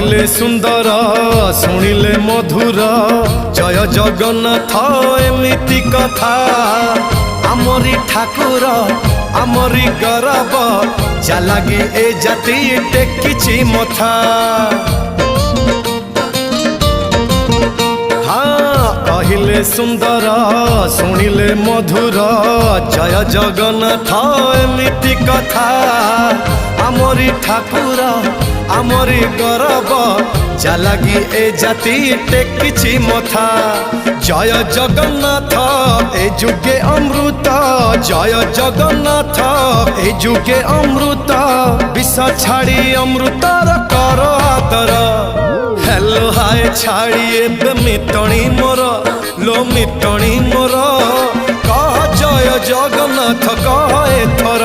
कहिले सुंदर शुणिले मधुर जय जगन्नाथ एमिति कथा आमरी ठाकुर आमरी गौरव जालागी ए जाति टेकिछि मथा। हाँ कहिले सुंदर शुणिले मधुर जय जगन्नाथ एमिति कथा आमरी ठाकुर आमरी गौरव जालागी ए जाति टेकिछि मथा। जय जगन्नाथ ए जुगे अमृत जय जगन्नाथ ए जुगे अमृत विष छाड़ी अमृतर कर आदर। हेलो हाय छाड़ी एबे मितणी मोर लो मितणी मोर कह जय जगन्नाथ कह एथर।